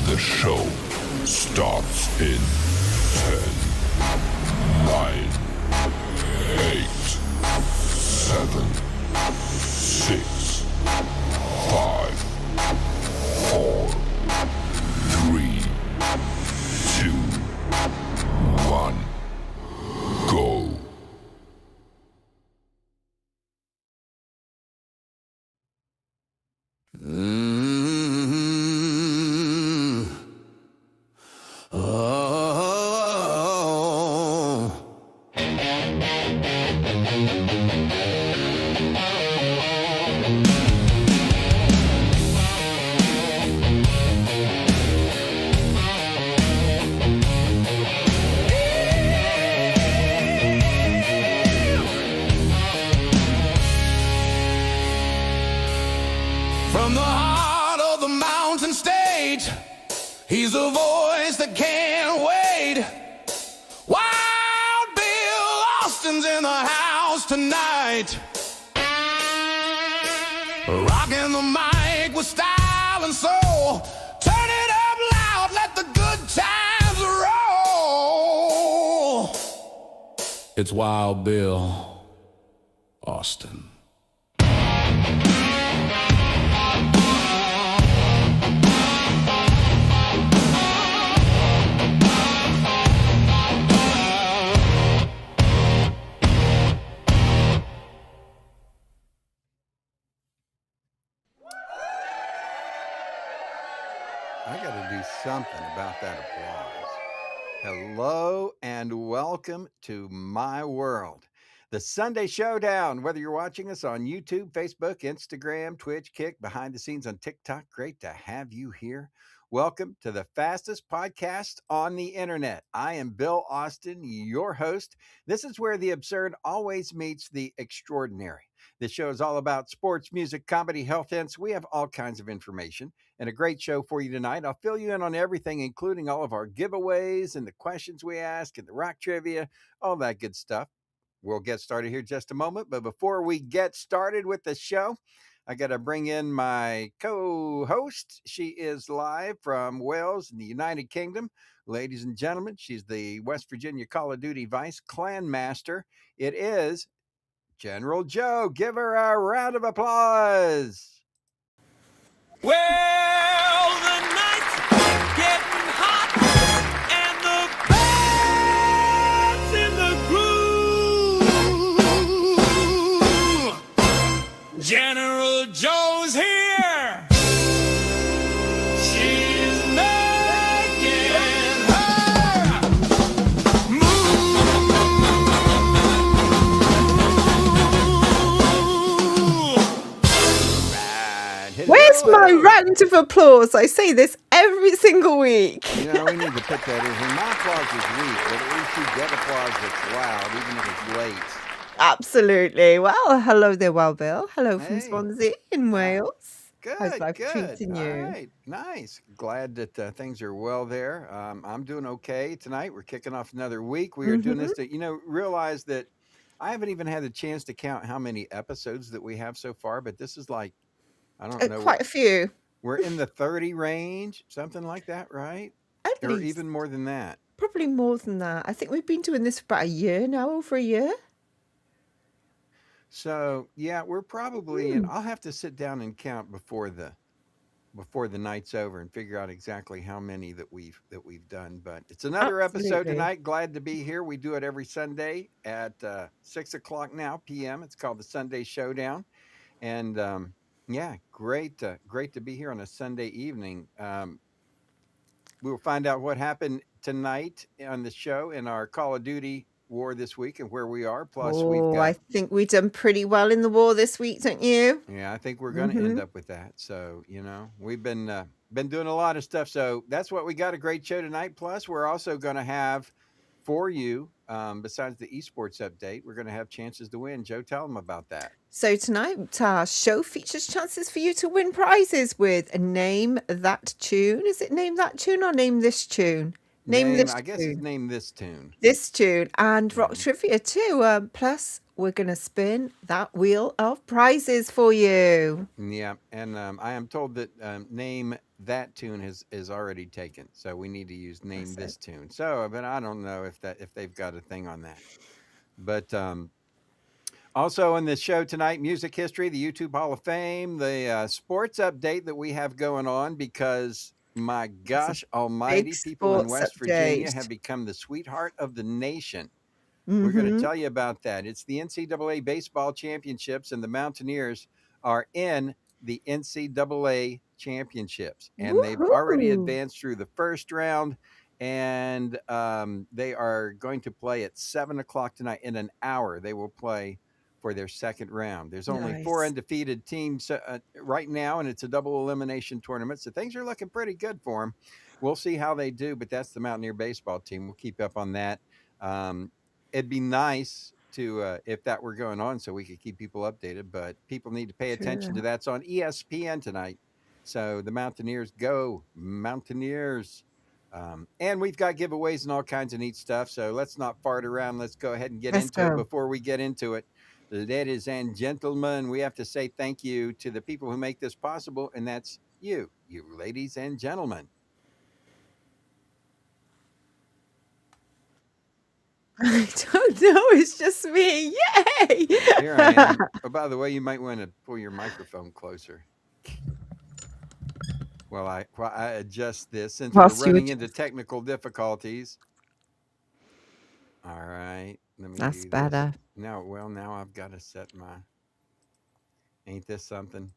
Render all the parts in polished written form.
The show starts in 10, 9, 8, 7, 6, 5, 4, 3, 2, 1, go. From the heart of the mountain stage, he's a voice that can't wait. Wild Bill Austin's in the house tonight, rocking the mic with style and soul. Turn it up loud, let the good times roll. It's Wild Bill Austin. I got to do something about that applause. Hello and welcome to my world, the Sunday Showdown. Whether you're watching us on YouTube, Facebook, Instagram, Twitch, Kick, behind the scenes on TikTok, great to have you here. Welcome to the fastest podcast on the internet. I am Bill Austin, your host. This is where the absurd always meets the extraordinary. This show is all about sports, music, comedy, health, hints. We have all kinds of information and a great show for you tonight. I'll fill you in on everything, including all of our giveaways and the questions we ask and the rock trivia, all that good stuff. We'll get started here in just a moment. But before we get started with the show, I got to bring in my co-host. She is live from Wales in the United Kingdom. Ladies and gentlemen, she's the West Virginia Call of Duty Vice Clan Master. It is General Joe. Give her a round of applause. Well, the night's getting hot and the band's in the groove. General Joe's here. She's making her move. Where's my round of applause? I say this every single week. You know, we need to put that in here. My applause is weak, but at least you get applause that's loud, even if it's late. Absolutely. Well, hello there, Wild Bill. Hello from Hey. Swansea in Wales. Good, How's life good. treating All you? right, nice. Glad that things are well there. I'm doing okay tonight. We're kicking off another week. We are doing this to, realize that I haven't even had the chance to count how many episodes that we have so far, but this is like, I don't know. Quite a few. We're in the 30 range, something like that, right? At Or least. even more than that. Probably more than that. I think we've been doing this for about a year now, over a year. So yeah, we're probably, and I'll have to sit down and count before the night's over and figure out exactly how many that we've done. But it's another episode Absolutely. tonight. Glad to be here. We do it every Sunday at 6 o'clock now p.m. It's called the Sunday Showdown, and yeah, great to be here on a Sunday evening. We'll find out what happened tonight on the show in our Call of Duty war this week and where we are. Plus, we've Oh, got. I think we've done pretty well in the war this week, don't you? Yeah, I think we're going to end up with that. So, we've been doing a lot of stuff. So that's what we got. A great show tonight. Plus, we're also going to have for you, besides the esports update, we're going to have chances to win. Joe, tell them about that. So tonight, our show features chances for you to win prizes with Name That Tune. Is it Name That Tune or Name This Tune? Name Name, this I guess it's tune. Name This Tune. This tune and rock Mhm. trivia too. Plus, we're going to spin that wheel of prizes for you. Yeah, and I am told that Name That Tune is already taken, so we need to use Name That's it. This Tune. So, but I don't know if they've got a thing on that. But also in the show tonight, music history, the YouTube Hall of Fame, the sports update that we have going on because my It's a gosh big almighty, people in sports West Virginia have update. become the sweetheart of the nation. We're going to Mm-hmm. tell you about that. It's the NCAA baseball championships, and the Mountaineers are in the NCAA championships, and they've already Woohoo! advanced through the first round. And they are going to play at 7 o'clock tonight. In an hour, they will play for their second round. There's only 4 Nice. undefeated teams right now, and it's a double elimination tournament. So things are looking pretty good for them. We'll see how they do, but that's the Mountaineer baseball team. We'll keep up on that. It'd be nice to if that were going on so we could keep people updated, but people need to pay attention to True. that's on ESPN tonight. So the Mountaineers go Mountaineers. And we've got giveaways and all kinds of neat stuff. So let's not fart around. Let's go ahead and get Let's into it. go. Before we get into it, ladies and gentlemen, we have to say thank you to the people who make this possible, and that's you ladies and gentlemen. I don't know. It's just me. Yay! Here I am. Oh, by the way, you might want to pull your microphone closer. While I adjust this since Whilst we're you running adjust. into technical difficulties. All right, let me That's do this. better. Now, well, now I've got to set my. Ain't this something?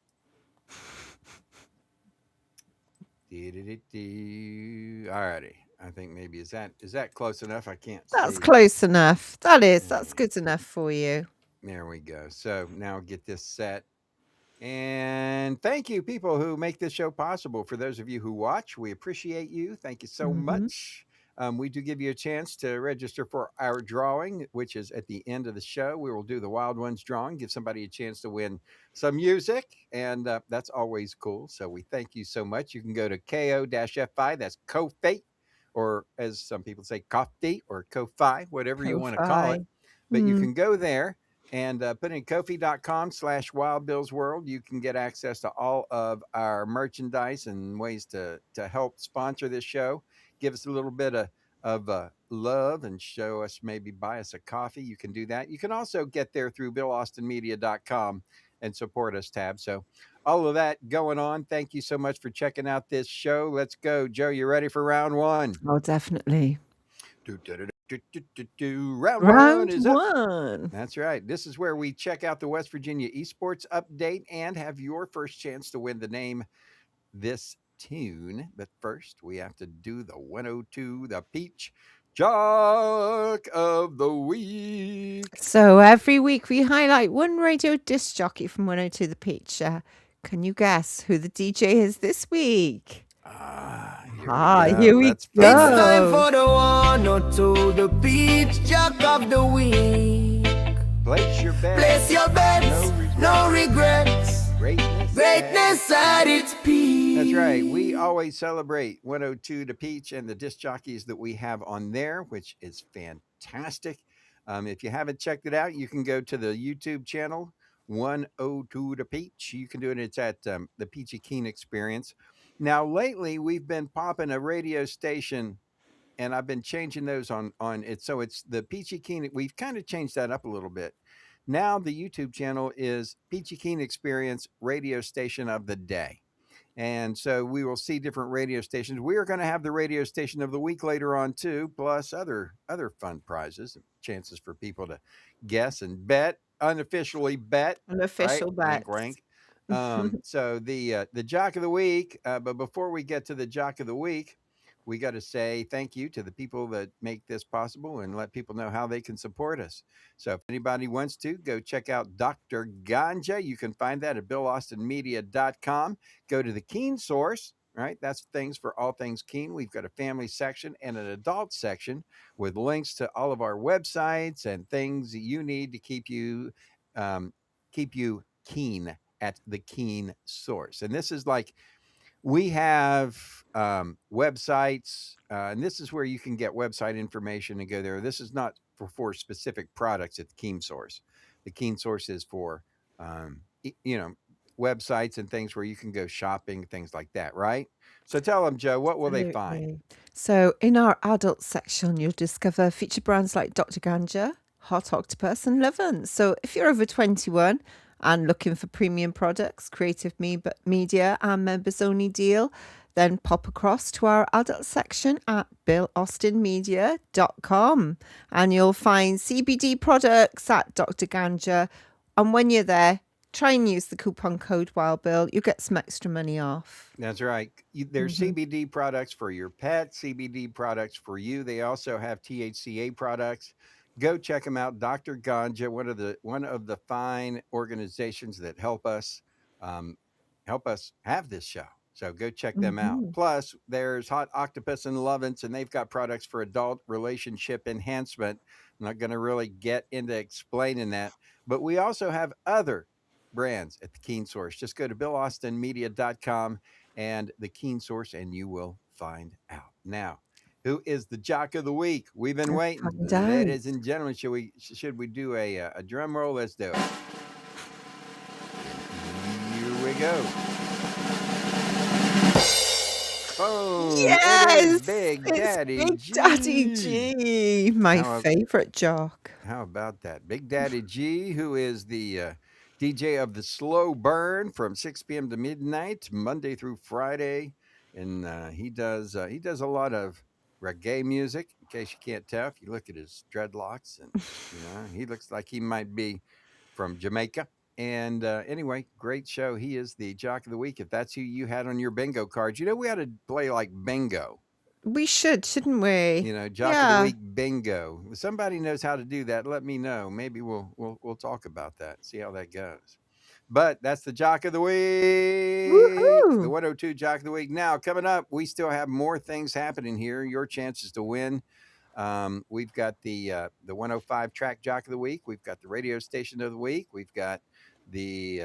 Alrighty, I think maybe is that close enough? I can't That's see. close enough. That is. That's good enough for you. There we go. So now get this set. And thank you, people who make this show possible. For those of you who watch, we appreciate you. Thank you so Mhm. much. We do give you a chance to register for our drawing, which is at the end of the show. We will do the Wild Ones drawing, give somebody a chance to win some music, and that's always cool. So we thank you so much. You can go to ko-fi, that's Ko-Fi, or as some people say, Coffee or Ko-Fi, whatever you want to call it. Ko-Fi. But you Mm. can go there and put in kofi.com/wildbillsworld. You can get access to all of our merchandise and ways to help sponsor this show. Give us a little bit of love and show us, maybe buy us a coffee. You can do that. You can also get there through BillAustinMedia.com and support us tab. So all of that going on. Thank you so much for checking out this show. Let's go. Joe, you ready for round one? Oh, definitely. Round one Round is up. one. That's right. This is where we check out the West Virginia esports update and have your first chance to win the Name This Tune. But first, we have to do the 102, the Peach Jock of the Week. So every week we highlight one radio disc jockey from 102 The Peach. Can you guess who the DJ is this week? Here we It's time go. for the 102, the Peach Jock of the Week. Place your bets. Place your bets, no regrets. Greatness at its peak. That's right. We always celebrate 102 The Peach and the disc jockeys that we have on there, which is fantastic. If you haven't checked it out, you can go to the YouTube channel 102 The Peach. You can do it. It's at the Peachy Keen Experience. Now, lately, we've been popping a radio station, and I've been changing those on it. So it's the Peachy Keen. We've kind of changed that up a little bit. Now the YouTube channel is Peachy Keen Experience Radio Station of the Day. And so we will see different radio stations. We are going to have the radio station of the week later on too, plus other fun prizes, chances for people to guess and bet, unofficially bet, Unofficial right? bets. Wink, wink. So the Jock of the Week. But before we get to the Jock of the Week, we got to say thank you to the people that make this possible and let people know how they can support us. So if anybody wants to, go check out Dr. Ganja. You can find that at BillAustinMedia.com. Go to the Keen Source, right? That's things for all things Keen. We've got a family section and an adult section with links to all of our websites and things that you need to keep you keen at the Keen Source. And this is like, we have websites, and this is where you can get website information and go there. This is not for specific products at the Keen Source. The Keen Source is for, you know, websites and things where you can go shopping, things like that, right? So tell them, Joe, what will they find? Absolutely. So, in our adult section, you'll discover feature brands like Dr. Ganja, Hot Octopus, and Lovin. So, if you're over 21 and looking for premium products, creative media, and members only deal, then pop across to our adult section at billaustinmedia.com and you'll find CBD products at Dr. Ganja. And when you're there, try and use the coupon code Wild Bill. You get some extra money off. That's right. There's CBD products for your pet, CBD products for you. They also have THCA products. Go check them out. Dr. Ganja, one of the fine organizations that help us have this show. So go check them out. Plus, there's Hot Octopus and Lovins, and they've got products for adult relationship enhancement. I'm not going to really get into explaining that, but we also have other brands at the Keen Source. Just go to billaustinmedia.com and the Keen Source, and you will find out. Now, who is the Jock of the Week? We've been waiting, find out. ladies and gentlemen. Should we do a drum roll? Let's do it. Here we go. Boom! It is Yes, Big it's Daddy Big G. Daddy G, my How- favorite jock. How about that? Big Daddy G, who is the DJ of the Slow Burn from 6 p.m. to midnight, Monday through Friday. And he does a lot of reggae music, in case you can't tell. If you look at his dreadlocks, and he looks like he might be from Jamaica. And anyway, great show. He is the Jock of the Week. If that's who you had on your bingo cards, we ought to play like bingo. We shouldn't we? Jock of Yeah. the Week bingo. If somebody knows how to do that, let me know. Maybe we'll talk about that. See how that goes. But that's the Jock of the Week. Woohoo. The 102 Jock of the Week. Now, coming up, we still have more things happening here. Your chances to win. We've got the 105 track Jock of the Week. We've got the radio station of the week. We've got the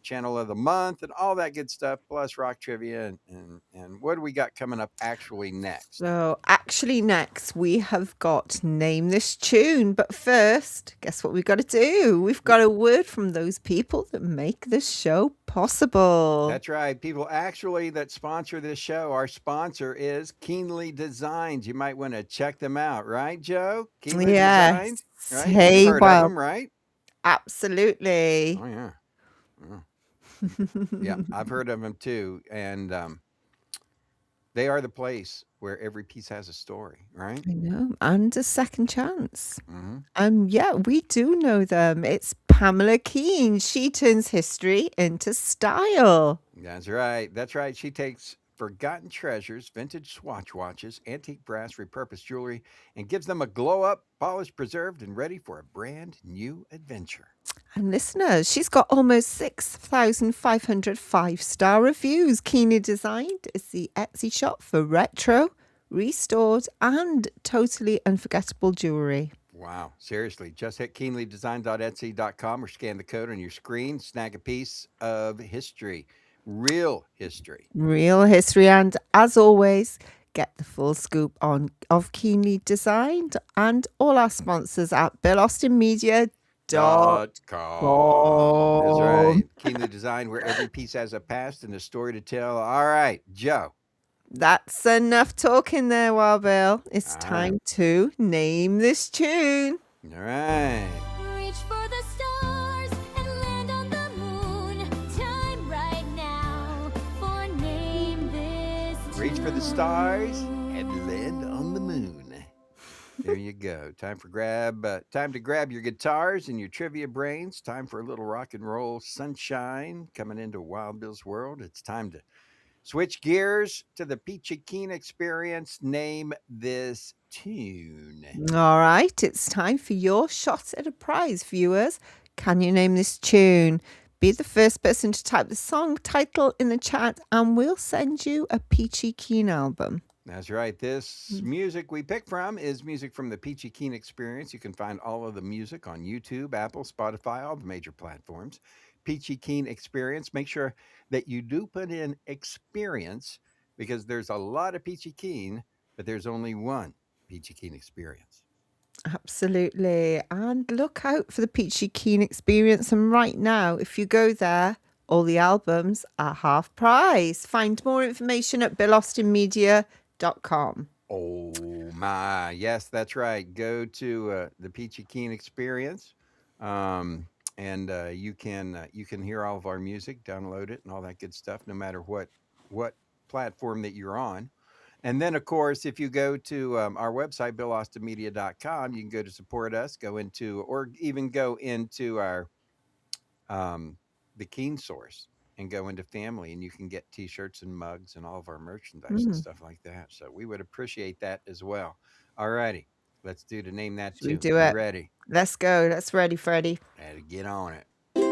channel of the month and all that good stuff, plus rock trivia and what do we got coming up actually next? So actually next we have got Name This Tune. But first, guess what we've got to do? We've got a word from those people that make this show possible. That's right. People actually that sponsor this show. Our sponsor is Keenly Designs. You might want to check them out, right, Joe? Keenly Yes. Designs, right? Hey, You've heard well, of them, right? absolutely. Oh yeah. Yeah, I've heard of them too, and they are the place where every piece has a story, right? I know. And a second chance. Mm-hmm. Yeah, we do know them. It's Pamela Keen. She turns history into style. That's right. That's right. She takes forgotten treasures, vintage Swatch watches, antique brass, repurposed jewelry, and gives them a glow up, polished, preserved, and ready for a brand new adventure. And listeners, she's got almost 6,500 five-star reviews. Keenly Designed is the Etsy shop for retro, restored, and totally unforgettable jewelry. Wow. Seriously. Just hit keenlydesign.etsy.com or scan the code on your screen. Snag a piece of history. Real history. Real history. And as always, get the full scoop of Keenly Designed and all our sponsors at billaustinmedia.com. That's right. Keenly Designed, where every piece has a past and a story to tell. All right, Joe. That's enough talking there, Wild Bill. It's All time to name this tune. All right. Reach for the stars and land on the moon. Time right now for Name This Reach for the stars and land on the moon. There you go. Time to grab your guitars and your trivia brains. Time for a little rock and roll sunshine coming into Wild Bill's world. It's time to switch gears to the Peachy Keen experience. Name this tune. All right, it's time for your shot at a prize, viewers. Can you name this tune? Be the first person to type the song title in the chat and we'll send you a Peachy Keen album. That's right. This music we pick from is music from the Peachy Keen experience. You can find all of the music on YouTube, Apple, Spotify, all the major platforms. Peachy Keen experience. Make sure that you do put in experience because there's a lot of Peachy Keen, but there's only one Peachy Keen experience. Absolutely. And look out for the Peachy Keen experience. And right now, if you go there, all the albums are half price. Find more information at BillAustinMedia.com. Oh my, yes, that's right. Go to the Peachy Keen experience, and you can hear all of our music, download it, and all that good stuff, no matter what platform that you're on. And then, of course, if you go to our website, BillAustinMedia.com, you can go to support us, or even go into our the Keen Source and go into family, and you can get T-shirts and mugs and all of our merchandise and stuff like that. So we would appreciate that as well. All righty, let's do to name that Should we tune. do You it? ready? Let's go. Let's ready, Freddie. Had to get on it. You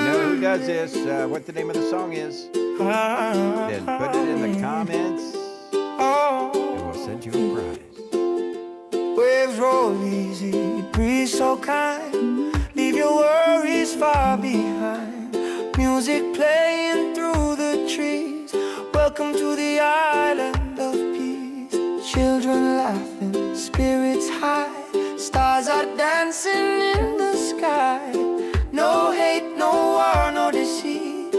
know who does this? What the name of the song is? Then put it in the comments, and we'll send you a prize. Waves roll easy, breeze so kind. Leave your worries far behind. Music playing through the trees. Welcome to the island of peace. Children laughing, spirits high. Stars are dancing in the sky. No hate, no war, no deceit.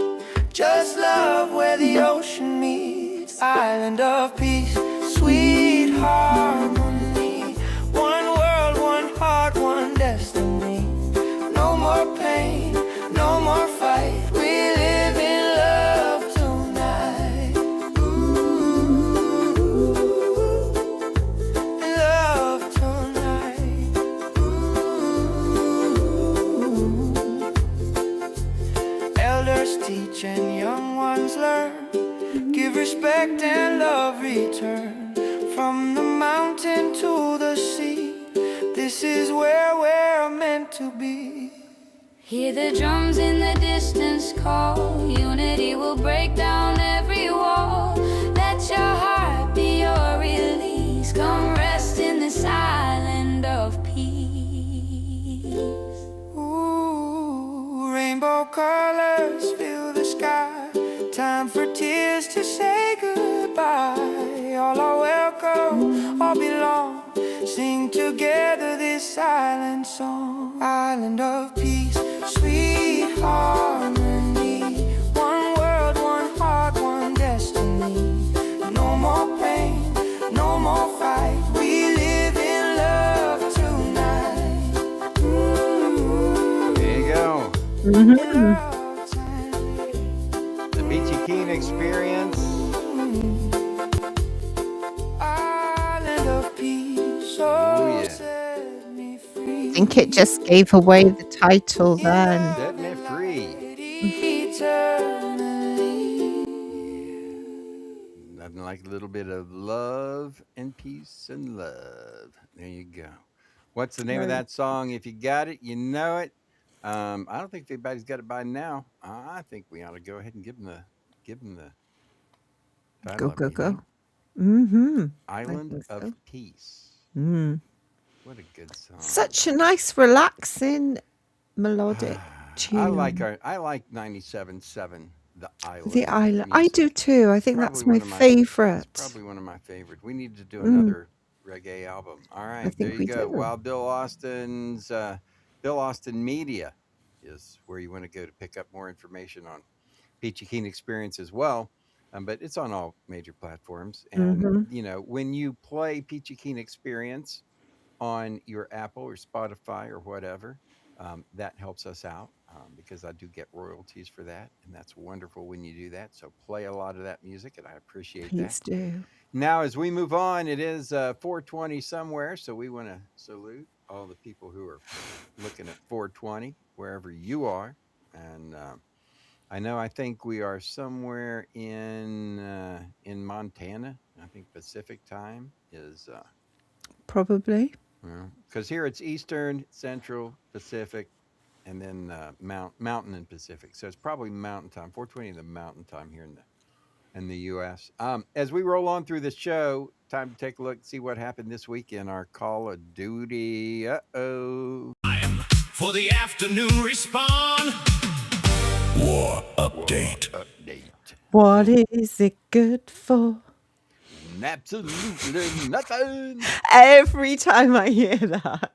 Just love where the ocean meets. Island of peace, sweet harmony. One world, one heart, one destiny. No more pain, no more fight. We live in love tonight. Ooh, love tonight. Ooh. Elders teach and young ones learn. Give respect and love return. From the mountain to the sea, this is where we're meant to be. Hear the drums in the distance call. Unity will break down every wall. Let your heart be your release. Come rest in this island of peace. Ooh, rainbow colors fill the sky. Time for tears to say goodbye. All are welcome, all belong. Sing together this island song. Island of peace, sweet harmony. One world, one heart, one destiny. No more pain, no more fight. We live in love tonight. Ooh, There you go. love tonight. The Peachy Keen experience. Island of peace, Oh, oh, yeah. set me free. I think it just gave away the title then. Setting it free. Eternally. Nothing like a little bit of love and peace and love. There you go. What's the name of Right. that song? If you got it, you know it. I don't think everybody's got it by now. I think we ought to go ahead and give them the title Go, of go, it, you go. know? Mm-hmm. Island think of so. Peace. Mm. What a good song. Such a nice, relaxing, melodic tune. I like 97.7 The Island. The Island. I music. do too. I think that's Probably my one of favorite. It's probably one of my favorite. We need to do Mm. another reggae album. All right, there think you we go. do. While Bill Austin Media is where you want to go to pick up more information on Peachy Keen Experience as well. But it's on all major platforms. And, Mhm. you know, when you play Peachy Keen Experience on your Apple or Spotify or whatever, that helps us out because I do get royalties for that. And that's wonderful when you do that. So play a lot of that music, and I appreciate Please that. do. Now, as we move on, it is 420 somewhere. So we want to salute all the people who are looking at 420, wherever you are. And I think we are somewhere in Montana. I think Pacific time is Probably. because here it's Eastern, Central, Pacific, and then Mountain and Pacific. So it's probably Mountain time. 420 the Mountain time here in the U.S. As we roll on through the show, time to take a look, see what happened this week in our Call of Duty. Uh-oh. For the afternoon respawn. War update. What is it good for? Absolutely nothing. Every time I hear that.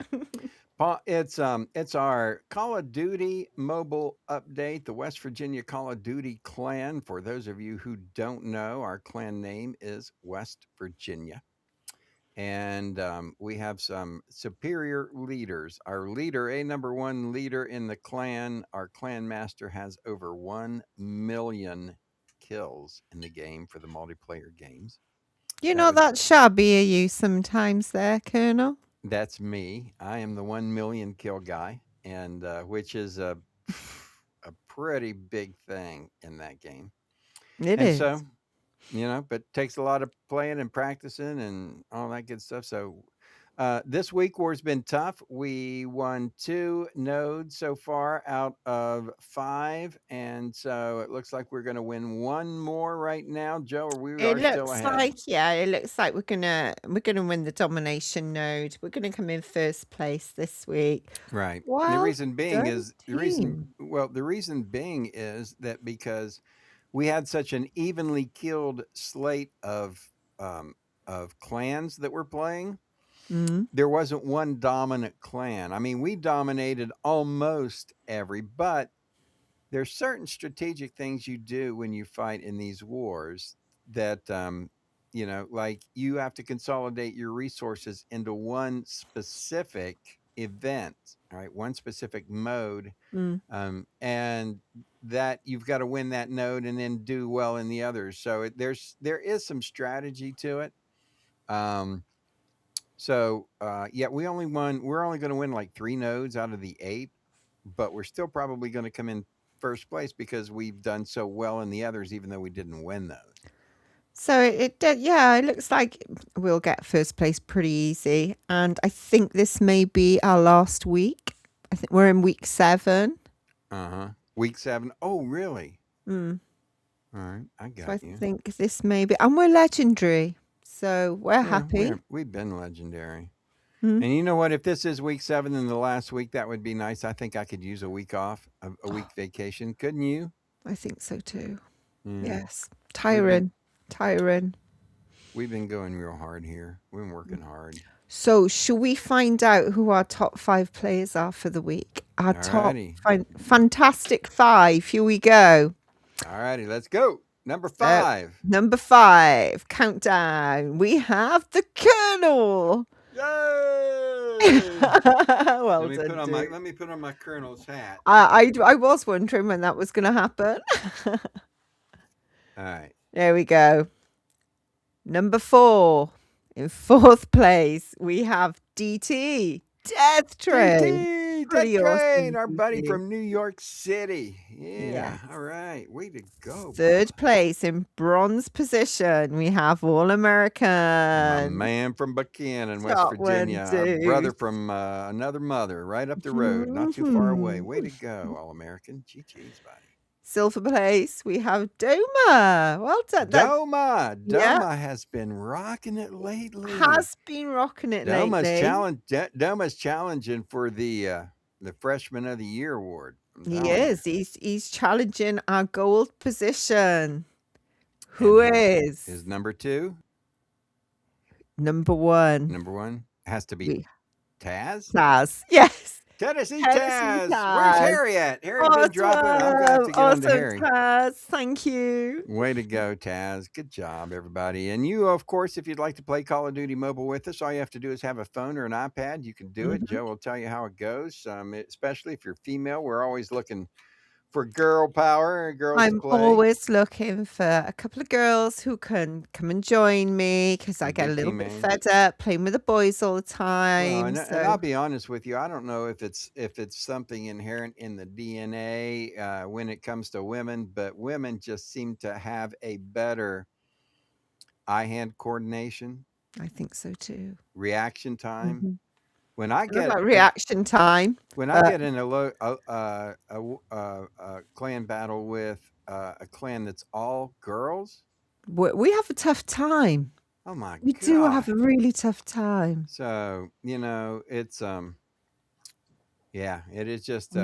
It's our Call of Duty mobile update, the West Virginia Call of Duty clan. For those of you who don't know, our clan name is West Virginia. And we have some superior leaders. Our leader, a number one leader in the clan, our clan master, has over 1 million kills in the game for the multiplayer games. You're That not would that shabby, are you, sometimes there, Colonel? That's me. I am the 1 million kill guy, and which is a pretty big thing in that game. It And is. so, but takes a lot of playing and practicing and all that good stuff. So this week war's been tough. We won 2 nodes so far out of 5, and so it looks like we're going to win 1 more right now. Joe, or we It are still looks ahead. it looks like we're gonna win the domination node. We're gonna come in first place this week. Right. The Well reason being done, is the reason team. well, the reason being is that because we had such an evenly killed slate of clans that were playing, Mm. there wasn't one dominant clan. I mean, we dominated almost every, but there's certain strategic things you do when you fight in these wars that like you have to consolidate your resources into one specific event, all right, one specific mode, Mm. and that you've got to win that node and then do well in the others. So there is some strategy to it. Yeah, we're only going to win like 3 nodes out of the 8, but we're still probably going to come in first place because we've done so well in the others, even though we didn't win those. So it did, yeah, it looks like we'll get first place pretty easy. And I think this may be our last week. I think we're in week 7. Week 7. Oh, really? Mm. All right, I So I got you. think this may be, and we're legendary. So we're Yeah, happy. we've been legendary. Mm. And you know what? If this is week 7 and the last week, that would be nice. I think I could use a week off, a week vacation. Couldn't you? I think so too. Yeah. Yes. Tyron. We've been going real hard here. We've been working hard. So should we find out who our top 5 players are for the week? Our Alrighty. top fantastic 5. Here we go. All righty, let's go. Number 5. Number 5. Countdown. We have the Colonel. Yay! Well let me done, put on dude. let me put on my colonel's hat. I was wondering when that was going to happen. All right. There we go. Number 4. In 4th place, we have DT. Death Train. DT, Pretty Death Train, awesome, our buddy DT. from New York City. Yeah. Yes. All right. Way to go. 3rd place in bronze position, we have All My American. man from Buchanan, West Scotland, Virginia. Our brother dude. from another mother, right up the road, not too far away. Way to Mhm. go, All American. GG's, buddy. Silver place, we have Doma. Well done. That Doma. yeah. Doma has been rocking it lately. has been rocking it lately. Doma's challenging for the Freshman of the Year award. He is. He's challenging our gold position. Who is? Is number 2? Number 1. Number 1 has to be Taz. Taz. Yes. Tennessee Tennessee Taz. Taz. Where's Harry at? Harry been dropping. I'm gonna have to get on to Harry. Taz. Thank you. Way to go, Taz. Good job, everybody. And you, of course, if you'd like to play Call of Duty Mobile with us, all you have to do is have a phone or an iPad. You can do it. Joe will tell you how it goes. Especially if you're female, we're always looking for girl power, girls I'm to play. always looking for a couple of girls who can come and join me because I get a Big little team, bit man. fed up playing with the boys all the Well, time. and I'll be honest with you. I don't know if it's something inherent in the DNA when it comes to women, but women just seem to have a better eye-hand coordination, I think so too. reaction time. Mhm. When I I don't get like reaction time. when I get in a clan battle with a clan that's all girls, We have a tough time. oh my We god! do have a really tough time. So it's yeah, it is just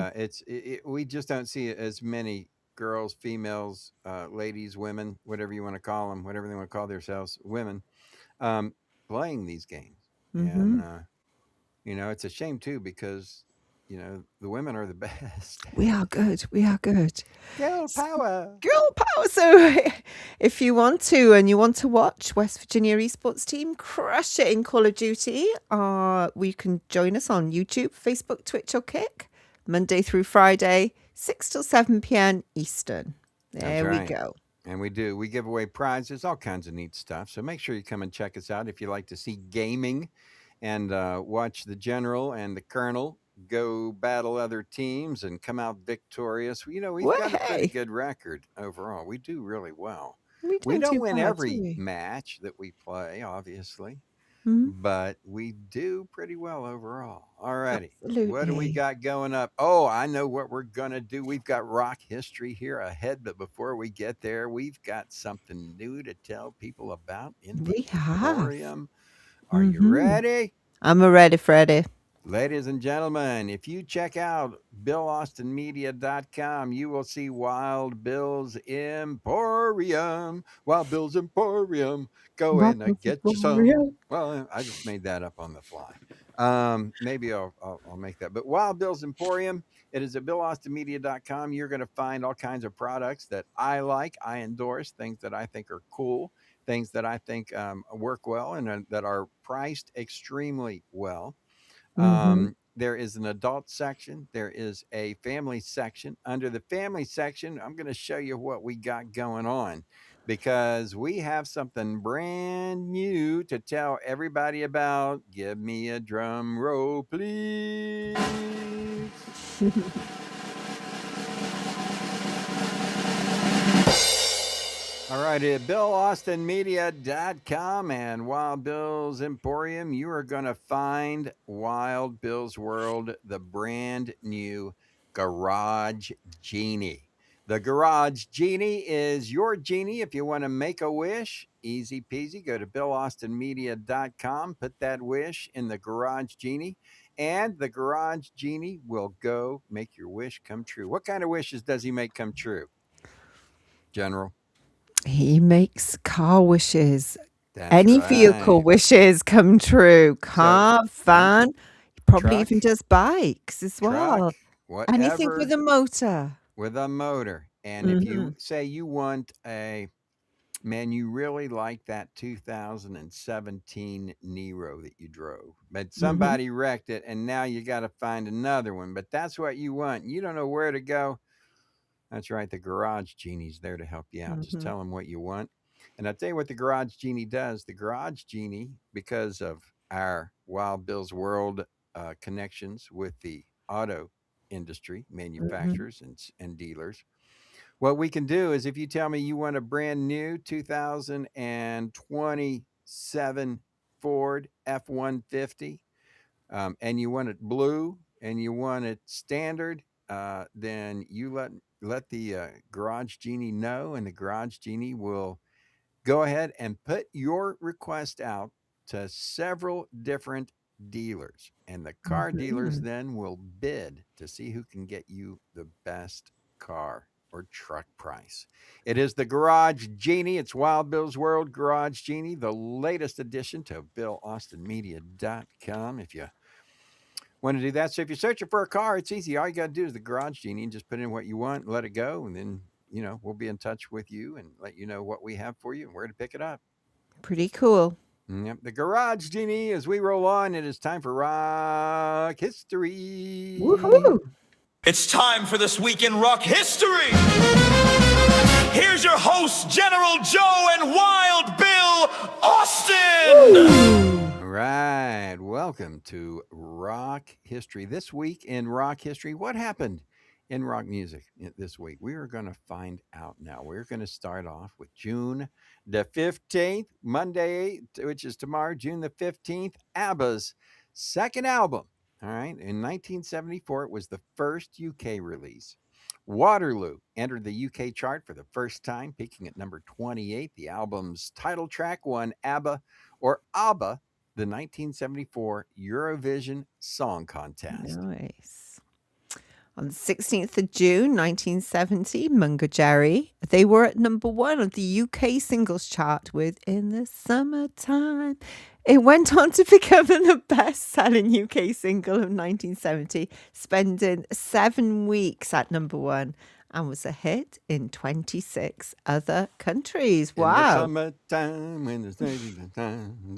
we just don't see as many girls, females, ladies, women, whatever you want to call them, whatever they want to call themselves, women, um, playing these games. Mm-hmm. And, it's a shame too because, the women are the best. We are good. We are good. Girl power. Girl power. So if you want to and you want to watch West Virginia esports team crush it in Call of Duty, we can join us on YouTube, Facebook, Twitch, or Kick, Monday through Friday, 6 till 7 p.m. Eastern. There we right. go. And we do. We give away prizes, all kinds of neat stuff. So make sure you come and check us out if you like to see gaming and watch the general and the colonel go battle other teams and come out victorious. We've got a pretty Way. good record overall. We do really well. We We don't don't do win bad, do every we? match that we play, obviously, Mhm. but we do pretty well overall. All righty. What do we Absolutely. got going up? Oh, I know what we're going to do. We've got rock history here ahead, but before we get there, we've got something new to tell people about in the We have. Emporium. Are you Mhm. ready? I'm ready, Freddie. Ladies and gentlemen, if you check out BillAustinMedia.com, you will see Wild Bill's Emporium. Wild Bill's Emporium. Go in and get you some. Well, I just made that up on the fly. Maybe I'll make that. But Wild Bill's Emporium, it is at BillAustinMedia.com. You're going to find all kinds of products that I like, I endorse, things that I think are cool, things that I think work well, and that are priced extremely well. There is an adult section. There is a family section. Under the family section, I'm going to show you what we got going on because we have something brand new to tell everybody about. Give me a drum roll, please. All right, at BillAustinMedia.com and Wild Bill's Emporium, you are going to find Wild Bill's World, the brand new Garage Genie. The Garage Genie is your genie if you want to make a wish. Easy peasy. Go to BillAustinMedia.com, put that wish in the Garage Genie, and the Garage Genie will go make your wish come true. What kind of wishes does he make come true, General? He makes car wishes. That's Any vehicle right. wishes come true. Car, van, he probably Truck, even does bikes as well. truck, Anything with whatever a motor. with a motor. And if you Mhm. say you want you really like that 2017 Nero that you drove, but Mhm. somebody wrecked it and now you got to find another one, but that's what you want. You don't know where to go. That's right. The Garage Genie's there to help you out. Just Mhm. tell them what you want. And I'll tell you what the Garage Genie does. The Garage Genie, because of our Wild Bill's World connections with the auto industry, Mhm. manufacturers and dealers, what we can do is if you tell me you want a brand new 2027 Ford F-150, and you want it blue and you want it standard, then you let the Garage Genie know, and the Garage Genie will go ahead and put your request out to several different dealers, and the car dealers Mhm. then will bid to see who can get you the best car or truck price. It is the Garage Genie. It's Wild Bill's World Garage Genie, the latest addition to BillAustinMedia.com. If you want to do that, so if you're searching for a car, it's easy. All you got to do is the Garage Genie and just put in what you want, let it go, and then we'll be in touch with you and let you know what we have for you and where to pick it up. Pretty cool. Yep, the Garage Genie. As we roll on, it is time for rock history. Woohoo! It's time for This Week in Rock History. Here's your hosts, General Joe and Wild Bill Austin. All right, welcome to Rock History. This week in Rock History, what happened in rock music this week? We are going to find out now. We're going to start off with June the 15th, Monday, which is tomorrow, June the 15th, ABBA's second album. All right, in 1974, it was the first UK release. Waterloo entered the UK chart for the first time, peaking at number 28. The album's title track won ABBA the 1974 Eurovision Song Contest. Nice. On the 16th of June 1970, Mungo Jerry. They were at number 1 on the UK singles chart with In the Summertime. It went on to become the best-selling UK single of 1970, spending 7 weeks at number 1 and was a hit in 26 other countries. In the Wow. summertime, when there's time.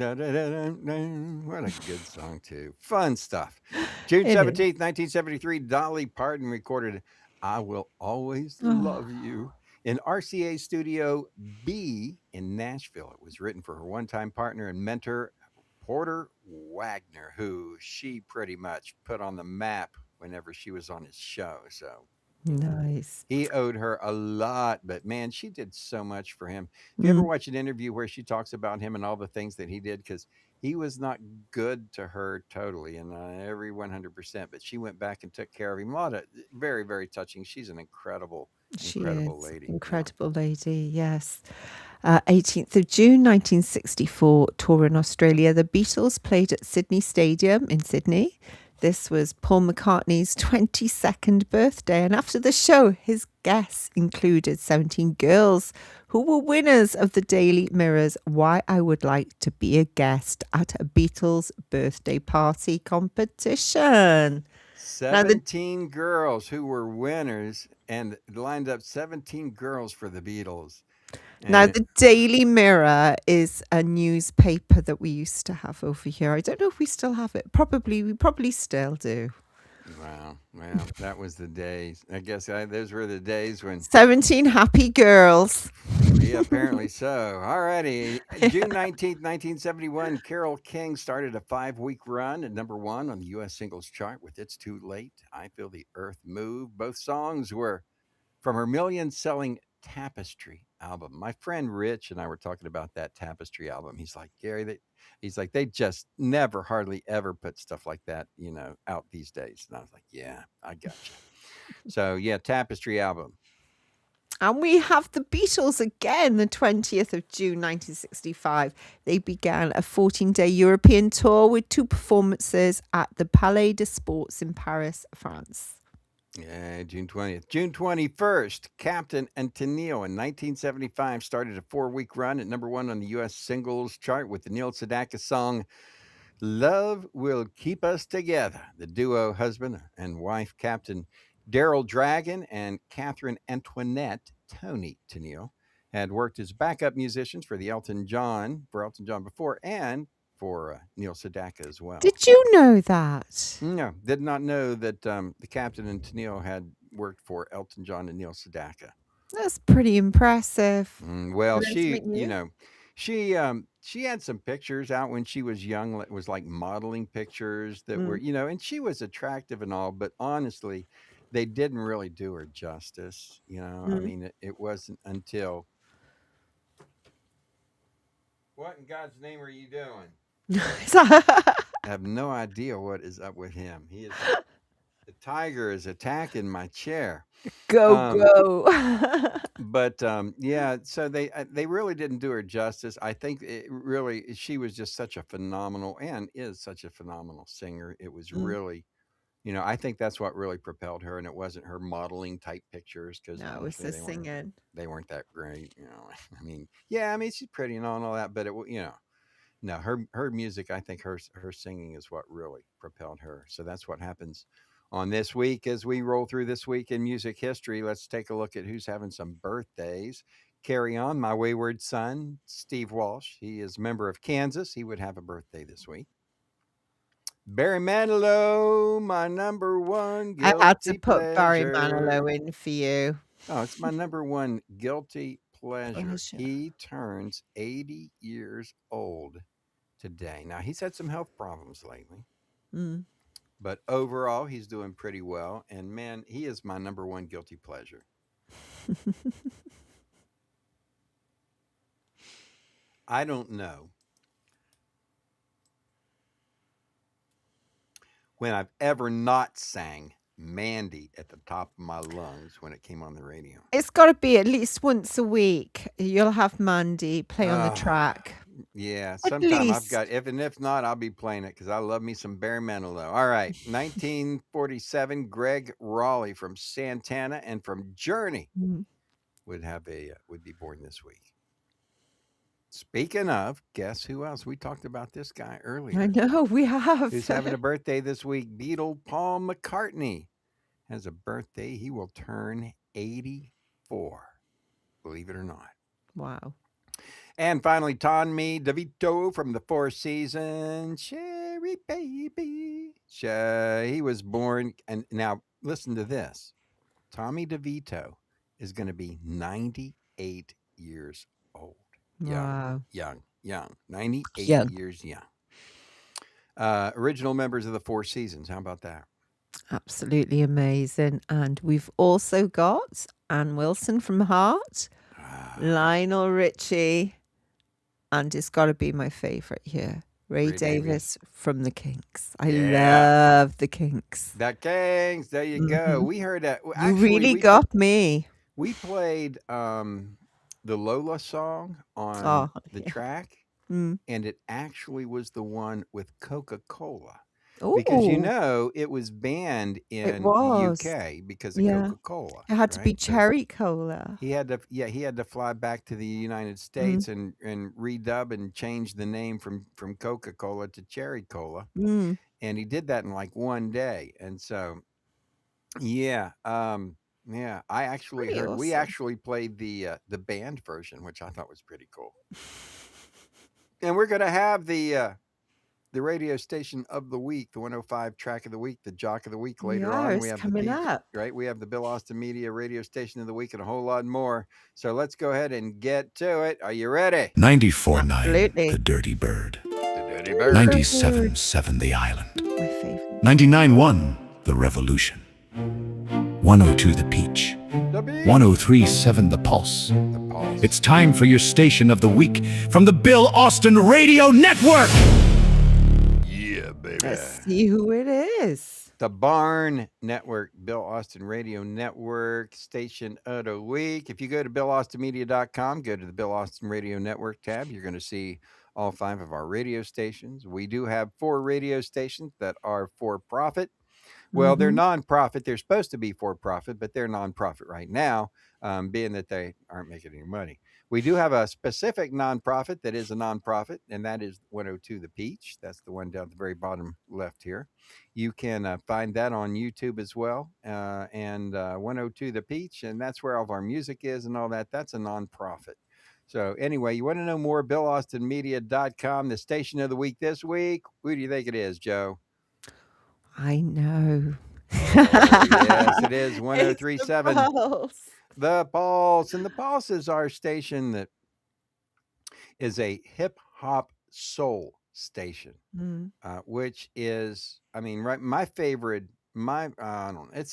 What a good song, too. Fun stuff. June It is. 17th, 1973, Dolly Parton recorded I Will Always Love You in RCA Studio B in Nashville. It was written for her one-time partner and mentor, Porter Wagner, who she pretty much put on the map whenever she was on his show. So Nice. he owed her a lot, but man, she did so much for him. If you ever Mm. watch an interview where she talks about him and all the things that he did, because he was not good to her totally and every 100%, but she went back and took care of him. A lot of very, very touching. She's an incredible, She incredible is. lady. Yeah. Incredible lady, yes. 18th of June 1964, tour in Australia. The Beatles played at Sydney Stadium in Sydney. This was Paul McCartney's 22nd birthday. And after the show, his guests included 17 girls who were winners of the Daily Mirror's Why I Would Like to Be a Guest at a Beatles birthday party competition. Now, the 17 girls who were winners and lined up 17 girls for the Beatles. Now, And the Daily Mirror is a newspaper that we used to have over here. I don't know if we still have it. We probably still do. wow, well, that was the days. I guess those were the days when 17 happy girls. yeah, apparently so. Alrighty. June 19th, 1971, Carole King started a 5-week run at number 1 on the U.S. singles chart with It's Too Late, I Feel the Earth Move. Both songs were from her million-selling Tapestry album. My friend Rich and I were talking about that Tapestry album. He's like, Gary, they just never, hardly ever put stuff like that, out these days. And I was like, yeah, I got you. So yeah, Tapestry album. And we have the Beatles again, the 20th of June 1965. They began a 14-day European tour with 2 performances at the Palais des Sports in Paris, France. Yeah, June 20th. June 21st, Captain and Tennille in 1975 started a 4-week run at number 1 on the U.S. singles chart with the Neil Sedaka song Love Will Keep Us Together. The duo husband and wife, Captain Daryl Dragon and Catherine Antoinette Tony Tennille, had worked as backup musicians for Elton John before and for Neil Sedaka as well. Did you know that? No, did not know that the Captain and Tennille had worked for Elton John and Neil Sedaka. That's pretty impressive. Well, Nice to she, meet you. she had some pictures out when she was young. It was like modeling pictures that were, and she was attractive and all, but honestly, they didn't really do her justice. I mean, it wasn't until. What in God's name are you doing? I have no idea what is up with him. The tiger is attacking my chair. Go. But yeah, so they really didn't do her justice. I think she was just such a phenomenal and is such a phenomenal singer. It was really, I think that's what really propelled her, and it wasn't her modeling type pictures because No, it was the singing. they weren't that great. I mean, yeah, I mean she's pretty and all that, but no, her music, I think her singing is what really propelled her. So that's what happens on this week as we roll through this week in music history. Let's take a look at who's having some birthdays. Carry on, my wayward son, Steve Walsh. He is a member of Kansas. He would have a birthday this week. Barry Manilow, my number 1 guilty I had to put pleasure. Barry Manilow in for you. Oh, it's my number 1 guilty pleasure. He turns 80 years old today. Now, he's had some health problems lately, but overall, he's doing pretty well. And man, he is my number 1 guilty pleasure. I don't know when I've ever not sang Mandy at the top of my lungs when it came on the radio. It's got to be at least once a week. You'll have Mandy play on the track. Yeah, At sometime I've got, least. if not, I'll be playing it because I love me some bare metal though. All right, 1947, Greg Raleigh from Santana and from Journey Mm. would be born this week. Speaking of, guess who else? We talked about this guy I earlier. know we Who's have. having a birthday this week? Beatle Paul McCartney has a birthday. He will turn 84, believe it or not. Wow. And finally, Tommy DeVito from the Four Seasons, Cherry Baby. He was born, and now listen to this. Tommy DeVito is going to be 98 years old. Wow. Young. 98 Young. years young. Original members of the Four Seasons. How about that? Absolutely amazing. And we've also got Ann Wilson from Heart, Lionel Richie, and it's got to be my favorite here, Ray Davis from the Kinks. I love the Kinks. The Kinks. There you go. We heard that. You Actually, really got me. we played the Lola song on the track, and it actually was the one with Coca-Cola. Because it was banned in the UK because of Coca-Cola. It had to be right? So cherry cola. he had to fly back to the United States and redub and change the name from Coca-Cola to Cherry Cola. And he did that in like one day. And so I actually Pretty heard we awesome. actually played the band version, which I thought was pretty cool. And we're gonna have the radio station of the week, the 105 track of the week, the jock of the week later on. We It's have coming up. right? We have the Bill Austin Media radio station of the week and a whole lot more. So let's go ahead and get to it. Are you ready? 94.9 Absolutely. The Dirty Bird. The Dirty Bird. 97.7 The Island. My favorite. 99.1 The Revolution. 102 The Peach. The Beat. 103.7 The Pulse. The Pulse. It's time for your station of the week from the Bill Austin Radio Network. Yeah, baby. Let's see who it is. The Barn Network, Bill Austin Radio Network, station of the week. If you go to BillAustinMedia.com, go to the Bill Austin Radio Network tab, you're going to see all 5 of our radio stations. We do have 4 radio stations that are for profit. Well, they're nonprofit. They're supposed to be for profit, but they're nonprofit right now, being that they aren't making any money. We do have a specific nonprofit that is a nonprofit, and that is 102 The Peach. That's the one down at the very bottom left here. You can find that on YouTube as well, and 102 The Peach, and that's where all of our music is and all that. That's a nonprofit. So anyway, you want to know more, BillAustinMedia.com, the station of the week this week. Who do you think it is, Joe? I know. Yes, it is 103.7. The Pulse. The Pulse. And the Pulse is our station that is a hip hop soul station, which is, I mean, right, my favorite, I don't know,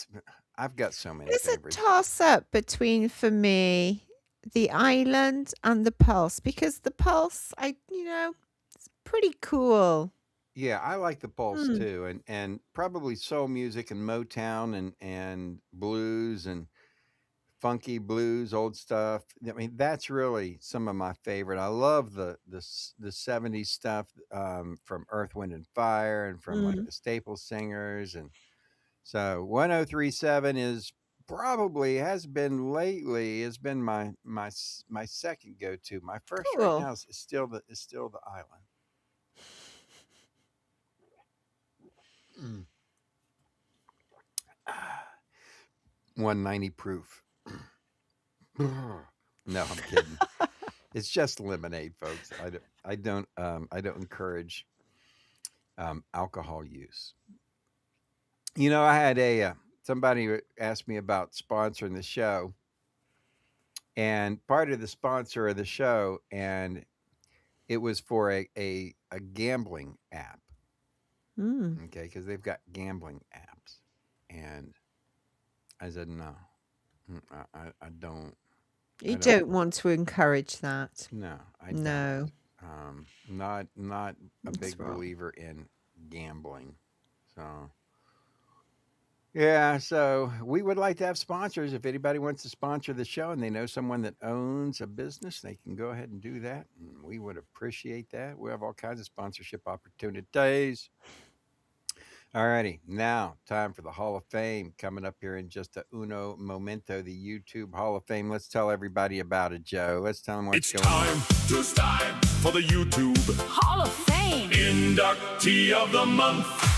I've got so many It's favorites. a toss up between, for me, the Island and the Pulse, because the Pulse, it's pretty cool. Yeah, I like the Pulse too, and probably soul music and Motown and blues and funky blues, old stuff. I mean, that's really some of my favorite. I love the 70s stuff from Earth, Wind and Fire and from like the Staple Singers, and so 103.7 is probably has been my second go to. My first right now is still the Island. 190 proof. No, I'm kidding. It's just lemonade, folks. I don't encourage alcohol use. You know, I had somebody asked me about sponsoring the show, and part of the sponsor of the show, and it was for a gambling app. Okay, because they've got gambling apps, and I said no, I don't. You don't want to encourage that. No, I No. don't. Not a big believer in gambling. So Yeah, so we would like to have sponsors. If anybody wants to sponsor the show and they know someone that owns a business, they can go ahead and do that. And we would appreciate that. We have all kinds of sponsorship opportunities. All righty, now time for the Hall of Fame coming up here in just a uno momento. The YouTube Hall of Fame. Let's tell everybody about it, Joe. Let's tell them what's It's going on. time for the YouTube Hall of Fame. Inductee of the Month.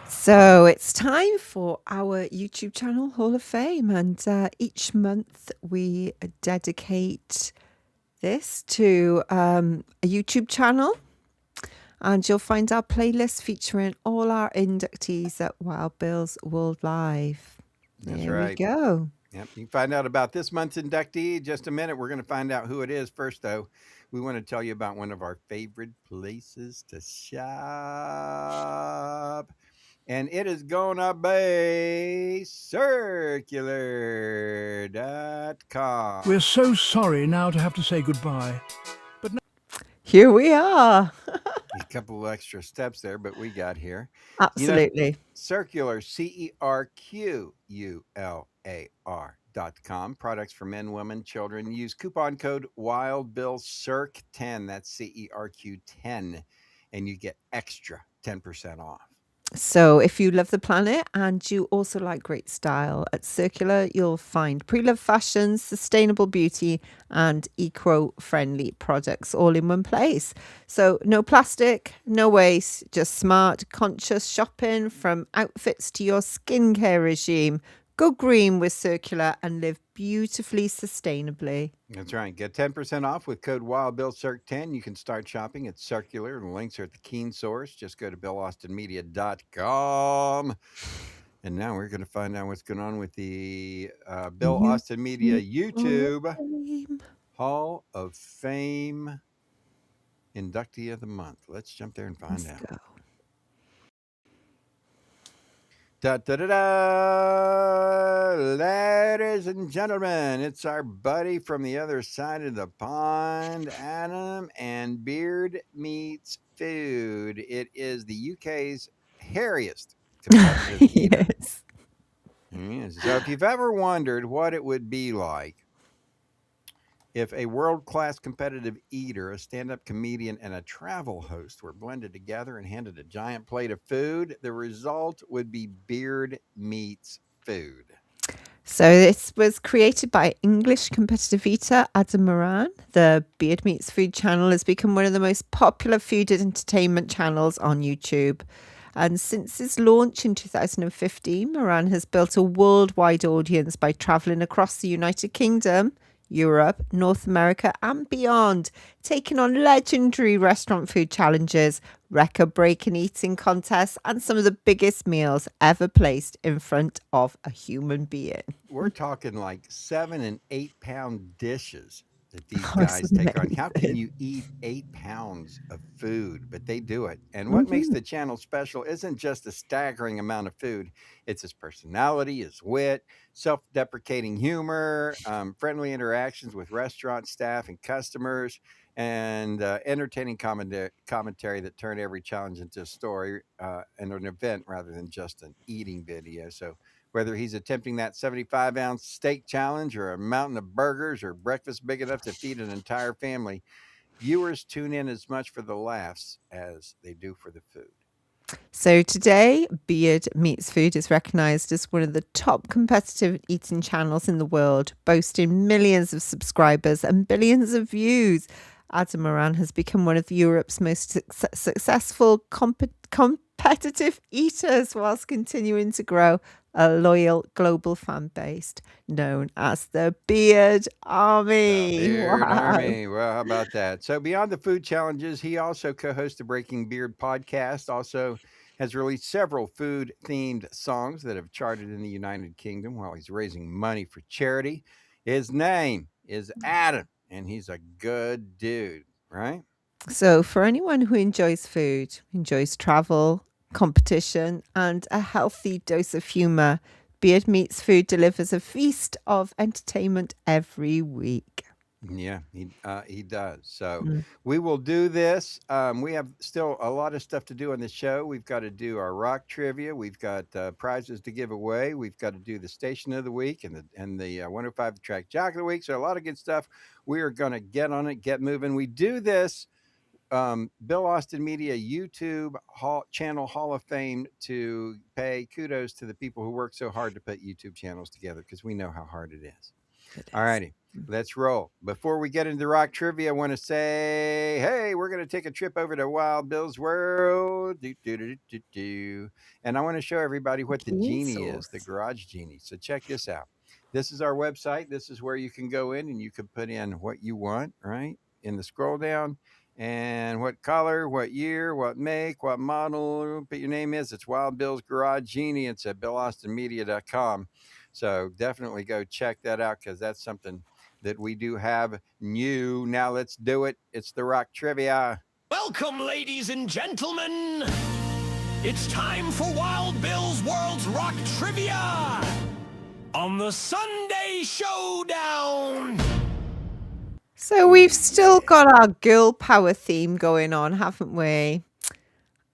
So it's time for our YouTube channel Hall of Fame, and each month we dedicate this to a YouTube channel, and you'll find our playlist featuring all our inductees at Wild Bill's World Live. That's There we right. go. Yep, you can find out about this month's inductee in just a minute. We're going to find out who it is. First, though, we want to tell you about one of our favorite places to shop. And it is going to be circular.com. We're so sorry now to have to say goodbye. Here we are. A couple of extra steps there, but we got here. Absolutely. Circular, CERQULAR.com. Products for men, women, children. Use coupon code WildBillCirc10. That's CERQ10. And you get extra 10% off. So if you love the planet and you also like great style, at Circular you'll find pre-loved fashions, sustainable beauty and eco-friendly products all in one place. So no plastic, no waste, just smart, conscious shopping, from outfits to your skincare regime. Go green with Circular and live beautifully sustainably. That's right. Get 10% off with code WildBillCirc10. You can start shopping at Circular. The links are at the Keen Source. Just go to BillAustinMedia.com. And now we're going to find out what's going on with the Bill Austin Media YouTube Hall of Fame inductee of the month. Let's jump there and find out. Go. Da, da, da, da. Ladies and gentlemen, it's our buddy from the other side of the pond, Adam and Beard Meats Food. It is the UK's hairiest competitive eater. Yes. Yes. So if you've ever wondered what it would be like if a world-class competitive eater, a stand-up comedian, and a travel host were blended together and handed a giant plate of food, the result would be Beard Meats Food. So this was created by English competitive eater Adam Moran. The Beard Meats Food channel has become one of the most popular food and entertainment channels on YouTube. And since its launch in 2015, Moran has built a worldwide audience by traveling across the United Kingdom, Europe, North America and beyond, taking on legendary restaurant food challenges, record-breaking eating contests and some of the biggest meals ever placed in front of a human being. We're talking like 7 and 8 pound dishes that these Oh, it's guys take on. How can amazing. you eat 8 pounds of food? But they do it. And what makes the channel special isn't just a staggering amount of food. It's his personality, his wit, self-deprecating humor, friendly interactions with restaurant staff and customers, and entertaining commentary that turn every challenge into a story and an event rather than just an eating video. So whether he's attempting that 75-ounce steak challenge or a mountain of burgers or breakfast big enough to feed an entire family, viewers tune in as much for the laughs as they do for the food. So today, Beard Meats Food is recognised as one of the top competitive eating channels in the world, boasting millions of subscribers and billions of views. Adam Moran has become one of Europe's most successful competitive eaters, whilst continuing to grow a loyal global fan base known as the Beard Army. Beard Wow. Army. Well, how about that? So beyond the food challenges, he also co-hosts the Breaking Beard podcast, also has released several food-themed songs that have charted in the United Kingdom while he's raising money for charity. His name is Adam, and he's a good dude, right? So for anyone who enjoys food, enjoys travel, competition and a healthy dose of humour, Beard Meats Food delivers a feast of entertainment every week. Yeah, he does. So Mm. we will do this. We have still a lot of stuff to do on the show. We've got to do our rock trivia. We've got prizes to give away. We've got to do the station of the week and the 105 the track jock of the week. So a lot of good stuff. We are going to get on it, get moving. We do this Bill Austin Media YouTube channel Hall of Fame to pay kudos to the people who work so hard to put YouTube channels together because we know how hard it is. It All is. righty, let's roll. Before we get into rock trivia, I want to say, hey, we're going to take a trip over to Wild Bill's World. And I want to show everybody what the genie is, the Jesus. garage genie. So check this out. This is our website. This is where you can go in and you can put in what you want, right? In the scroll down and what color, what year, what make, what model, put your name is. It's Wild Bill's Garage Genie. It's at BillAustinMedia.com. So definitely go check that out because that's something that we do have new. Now let's do it. It's the rock trivia. Welcome, ladies and gentlemen. It's time for Wild Bill's World's Rock Trivia on the Sunday Showdown. So we've still got our girl power theme going on, haven't we?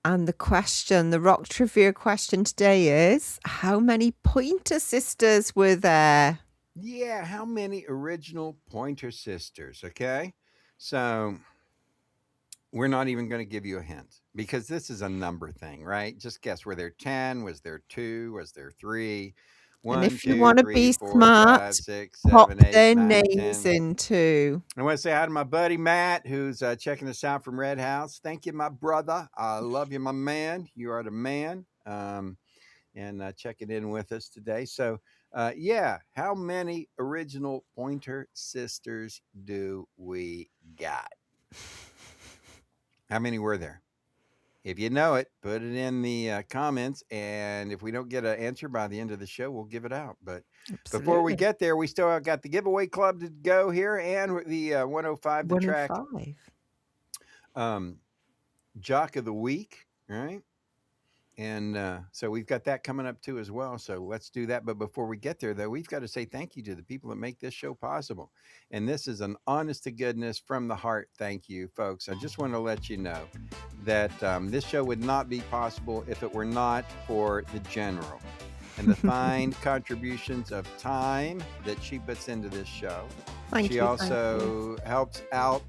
And the rock trivia question today is, how many Pointer Sisters were there? Yeah, how many original Pointer Sisters? Okay. So we're not even going to give you a hint because this is a number thing, right? Just guess. Were there 10? Was there 2? Was there 3? And 1, if you 2, want to 3, be 4, smart, 5, 6, pop 7, 8, their 9, names 10. in too. I want to say hi to my buddy Matt, who's checking us out from Red House. Thank you, my brother. I love you, my man. You are the man. And checking in with us today. So, yeah, how many original Pointer Sisters do we got? How many were there? If you know it, put it in the comments. And if we don't get an answer by the end of the show, we'll give it out. But before we Absolutely. get there, we still got the giveaway club to go here and the 105 the track 105. jock of the week, right? And so we've got that coming up too as well. So let's do that. But before we get there, though, we've got to say thank you to the people that make this show possible. And this is an honest to goodness from the heart. Thank you, folks. I just want to let you know that this show would not be possible if it were not for the general and the fine contributions of time that she puts into this show. Thank She you. also helps out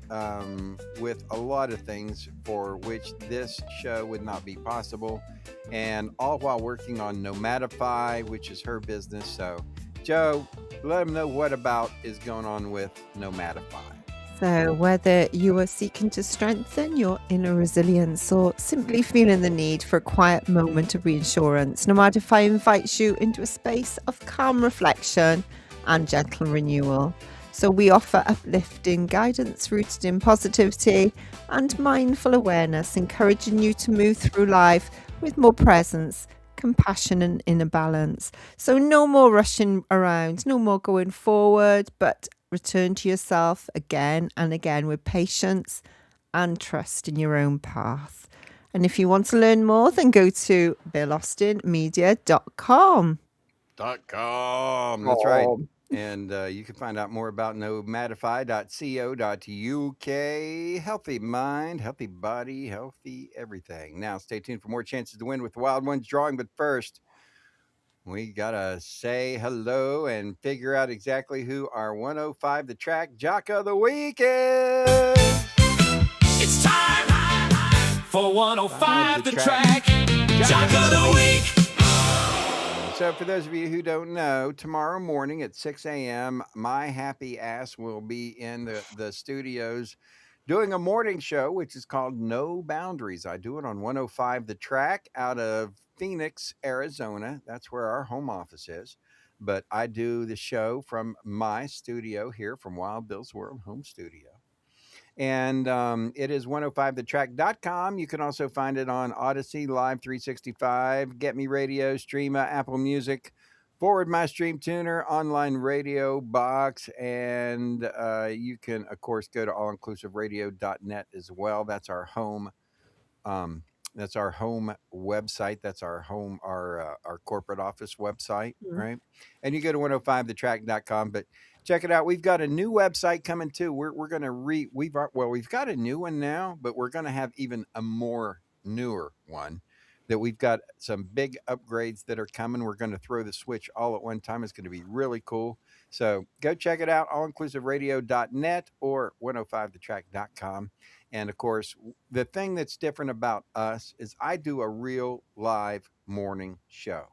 with a lot of things for which this show would not be possible, and all while working on Nomadify, which is her business. So, Joe, let them know what about is going on with Nomadify. So, whether you are seeking to strengthen your inner resilience or simply feeling the need for a quiet moment of reassurance, Nomadify invites you into a space of calm reflection and gentle renewal. So, we offer uplifting guidance rooted in positivity and mindful awareness, encouraging you to move through life with more presence, compassion, and inner balance. So, no more rushing around, no more going forward, but return to yourself again and again with patience and trust in your own path. And if you want to learn more, then go to BillAustinMedia.com. That's right. And you can find out more about nomadify.co.uk. Healthy mind, healthy body, healthy everything. Now, stay tuned for more chances to win with the Wild Ones drawing. But first, we got to say hello and figure out exactly who our 105 the track jock of the week is. It's time for 105 the track jock of the week. So for those of you who don't know, tomorrow morning at 6 a.m., my happy ass will be in the studios doing a morning show, which is called No Boundaries. I do it on 105 The Track out of Phoenix, Arizona. That's where our home office is. But I do the show from my studio here from Wild Bill's World home studio. And it is 105thetrack.com. You can also find it on Odyssey, Live 365, Get Me Radio, Streama, Apple Music, Forward My Stream Tuner, Online Radio Box, and you can, of course, go to allinclusiveradio.net as well. That's our home. That's our home website. That's our home, our corporate office website, right? And you go to 105thetrack.com. But Check it out. We've got a new website coming too. We're going to we've got a new one now, but we're going to have even a more newer one that we've got some big upgrades that are coming. We're going to throw the switch all at one time. It's going to be really cool. So go check it out, allinclusiveradio.net or 105thetrack.com. And of course, the thing that's different about us is I do a real live morning show,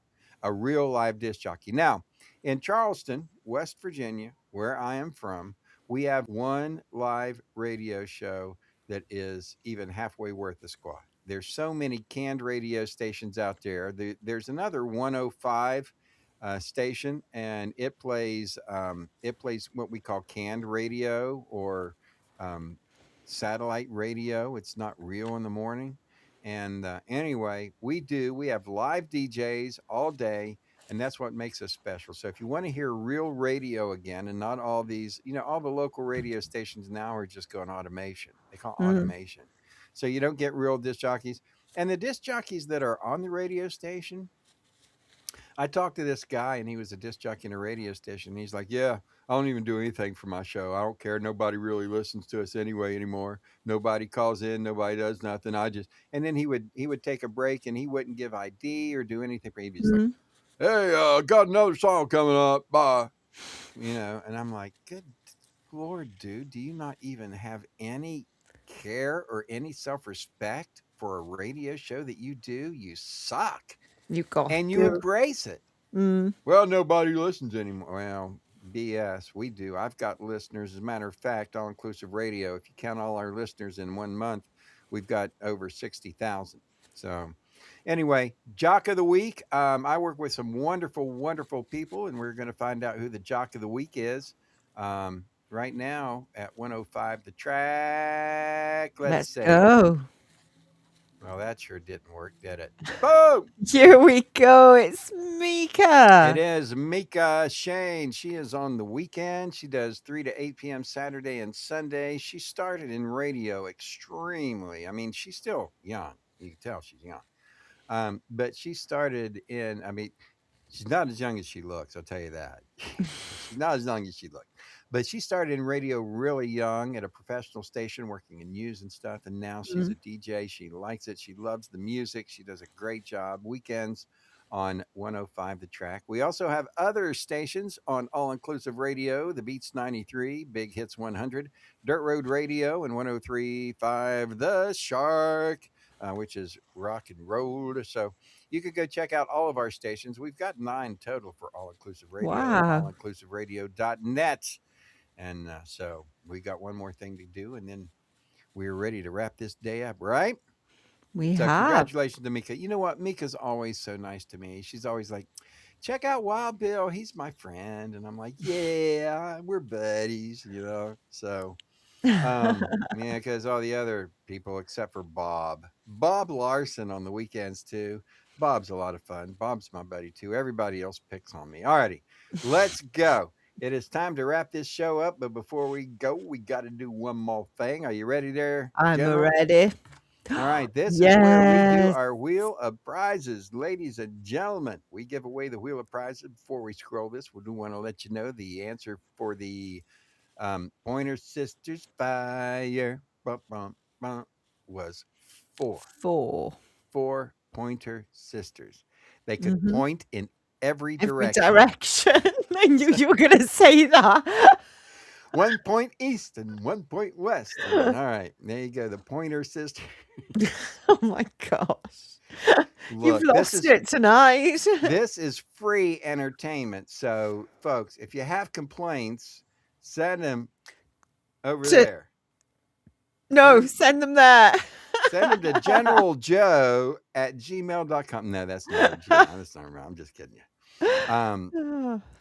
a real live disc jockey. Now, in Charleston, West Virginia, where I am from, we have one live radio show that is even halfway worth the squad. There's so many canned radio stations out there. There's another 105 station, and it plays what we call canned radio or um, satellite radio. It's not real in the morning. And anyway, we have live DJs all day, and that's what makes us special. So if you want to hear real radio again and not all these, all the local radio stations now are just going automation. They call automation. So you don't get real disc jockeys. And the disc jockeys that are on the radio station, I talked to this guy and he was a disc jockey in a radio station. And he's like, yeah, I don't even do anything for my show. I don't care. Nobody really listens to us anymore. Nobody calls in. Nobody does nothing. And then he would take a break and he wouldn't give ID or do anything. He'd be like, hey, got another song coming up. Bye. And I'm like, good Lord, dude, do you not even have any care or any self-respect for a radio show that you do? You suck. You got and you embrace it. Well, nobody listens anymore. Well, BS. We do. I've got listeners. As a matter of fact, All Inclusive Radio, if you count all our listeners in 1 month, we've got over 60,000. So anyway, Jock of the Week. I work with some wonderful, wonderful people, and we're going to find out who the Jock of the Week is right now at 105 The Track. Let's go. Well, that sure didn't work, did it? Boom! Here we go. It's Mika. It is Mika Shane. She is on the weekend. She does 3 to 8 p.m. Saturday and Sunday. She started in radio extremely. I mean, she's still young. You can tell she's young. But she started she's not as young as she looks, I'll tell you that. She's not as young as she looks. But she started in radio really young at a professional station working in news and stuff. And now she's a DJ. She likes it. She loves the music. She does a great job. Weekends on 105 The Track. We also have other stations on All Inclusive Radio, the Beats 93, Big Hits 100, Dirt Road Radio, and 103.5 The Shark, which is rock and roll. So you could go check out all of our stations. We've got 9 total for All Inclusive Radio. Wow. allinclusiveradio.net. And so we got one more thing to do, and then we're ready to wrap this day up, right? We So have. congratulations to Mika. You know what? Mika's always so nice to me. She's always like, check out Wild Bill. He's my friend. And I'm like, yeah, we're buddies, So, yeah, because all the other people except for Bob Larson on the weekends too. Bob's a lot of fun. Bob's my buddy too. Everybody else picks on me. All righty, let's go. It is time to wrap this show up. But before we go, we got to do one more thing. Are you ready there? I'm General? ready. All right, this is where we do Yes. our Wheel of Prizes. Ladies and gentlemen, we give away the Wheel of Prizes. Before we scroll this, we do want to let you know the answer for the Pointer Sisters Fire was 4. 4. 4 Pointer Sisters. They could point in every Every direction. direction. I knew you were going to say that. 1 point east and 1 point west. All right, there you go. The Pointer Sisters. Oh my gosh. You've Look, this lost is it tonight. this is free entertainment. So, folks, if you have complaints, send them over To- there. No, send them there. Send them to General Joe at gmail.com. No, that's not a Gmail. That's not right. I'm just kidding you.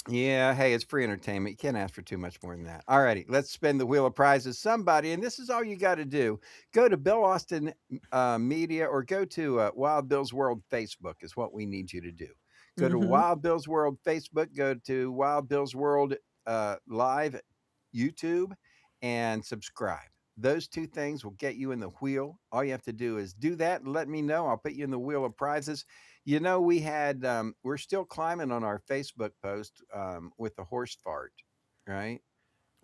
Yeah, hey, it's free entertainment. You can't ask for too much more than that. All righty, let's spin the Wheel of Prizes. Somebody, and this is all you got to do. Go to Bill Austin Media or go to Wild Bill's World Facebook is what we need you to do. Go to Wild Bill's World Facebook, go to Wild Bill's World Live YouTube, and subscribe. Those 2 things will get you in the wheel. All you have to do is do that and let me know. I'll put you in the Wheel of Prizes. We had, we're still climbing on our Facebook post with the horse fart. right?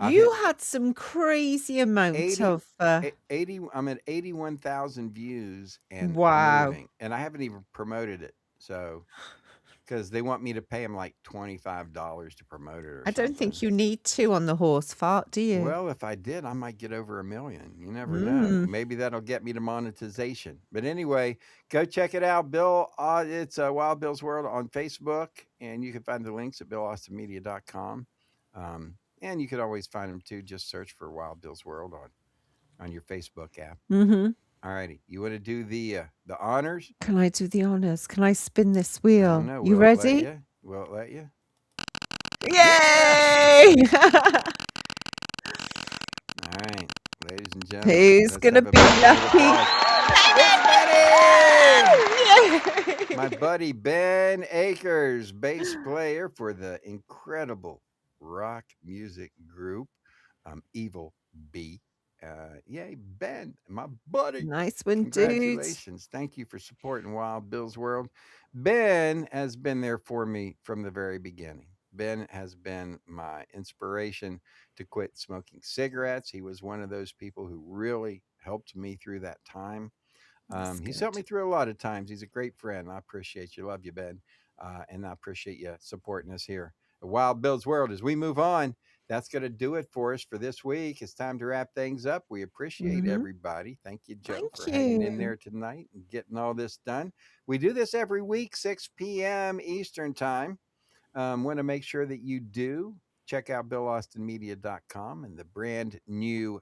You had some crazy amount 80, of 80 I'm at 81,000 views and wow. moving, and I haven't even promoted it. So, because they want me to pay them like $25 to promote it or I don't something. think you need to on the horse fart, do you? Well, if I did, I might get over 1 million. You never know. Maybe that'll get me to monetization. But anyway, go check it out, Bill. It's Wild Bill's World on Facebook, and you can find the links at BillAustinMedia.com. And you could always find them too. Just search for Wild Bill's World on your Facebook app. All righty. You want to do the honors? Can I do the honors? Can I spin this I wheel? don't know. You Will it let ready? you? Will it let you? Yay! All right, ladies and gentlemen. Who's let's gonna have a be big round of lucky? applause. Yay! My buddy Ben Akers, bass player for the incredible rock music group Evil Bee. Yay, Ben, my buddy. Nice one, dude. Congratulations. Thank you for supporting Wild Bill's World. Ben has been there for me from the very beginning. Ben has been my inspiration to quit smoking cigarettes. He was one of those people who really helped me through that time. He's helped me through a lot of times. He's a great friend. I appreciate you. Love you, Ben. And I appreciate you supporting us here at Wild Bill's World. As we move on, that's going to do it for us for this week. It's time to wrap things up. We appreciate everybody. Thank you, Joe, for hanging in there tonight and getting all this done. We do this every week, 6 p.m. Eastern time. Want to make sure that you do check out BillAustinMedia.com and the brand new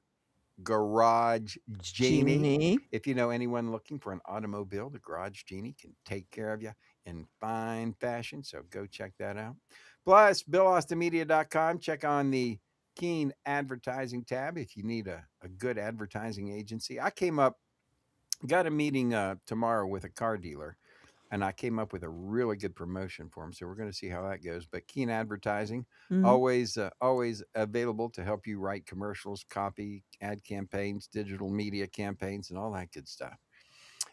Garage Genie. If you know anyone looking for an automobile, the Garage Genie can take care of you in fine fashion. So go check that out. Plus, BillAustinMedia.com. Check on the Keen Advertising tab if you need a good advertising agency. I got a meeting tomorrow with a car dealer, and I came up with a really good promotion for him. So we're going to see how that goes. But Keen Advertising, always available to help you write commercials, copy, ad campaigns, digital media campaigns, and all that good stuff.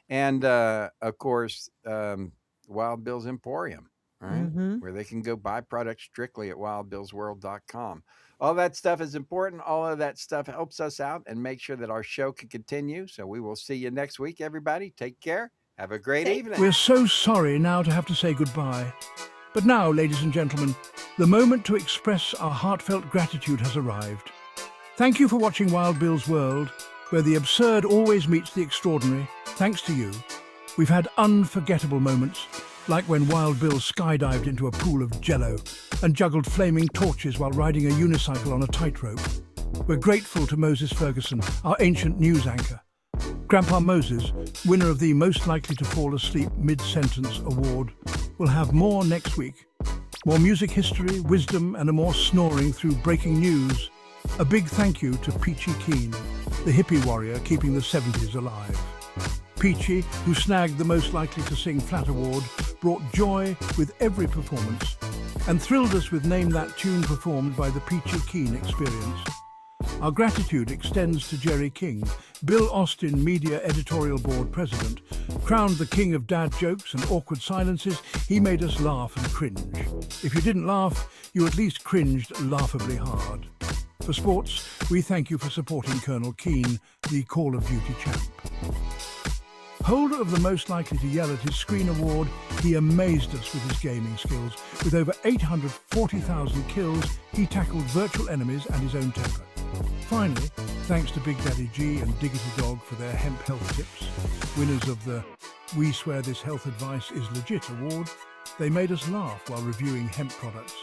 And of course, Wild Bill's Emporium, right? Where they can go buy products strictly at wildbillsworld.com. All that stuff is important. All of that stuff helps us out and make sure that our show can continue. So we will see you next week, everybody. Take care. Have a great evening. We're so sorry now to have to say goodbye. But now, ladies and gentlemen, the moment to express our heartfelt gratitude has arrived. Thank you for watching Wild Bill's World, where the absurd always meets the extraordinary. Thanks to you, we've had unforgettable moments, like when Wild Bill skydived into a pool of jello and juggled flaming torches while riding a unicycle on a tightrope. We're grateful to Moses Ferguson, our ancient news anchor. Grandpa Moses, winner of the Most Likely to Fall Asleep Mid-Sentence Award, will have more next week. More music history, wisdom, and a more snoring through breaking news. A big thank you to Peachy Keen, the hippie warrior keeping the 70s alive. Peachy, who snagged the Most Likely to Sing Flat Award, brought joy with every performance and thrilled us with Name That Tune performed by the Peachy Keen Experience. Our gratitude extends to Jerry King, Bill Austin Media Editorial Board President. Crowned the king of dad jokes and awkward silences, he made us laugh and cringe. If you didn't laugh, you at least cringed laughably hard. For sports, we thank you for supporting Colonel Keane, the Call of Duty champ. Holder of the Most Likely to Yell at his Screen Award, he amazed us with his gaming skills. With over 840,000 kills, he tackled virtual enemies and his own temper. Finally, thanks to Big Daddy G and Diggity Dog for their hemp health tips, winners of the We Swear This Health Advice is Legit award, they made us laugh while reviewing hemp products.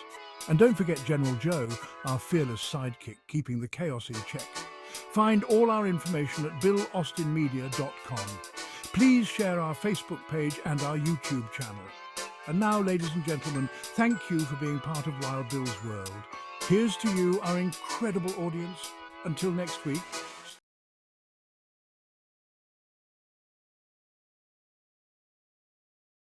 And don't forget General Joe, our fearless sidekick, keeping the chaos in check. Find all our information at BillAustinMedia.com. Please share our Facebook page and our YouTube channel. And now, ladies and gentlemen, thank you for being part of Wild Bill's World. Here's to you, our incredible audience. Until next week,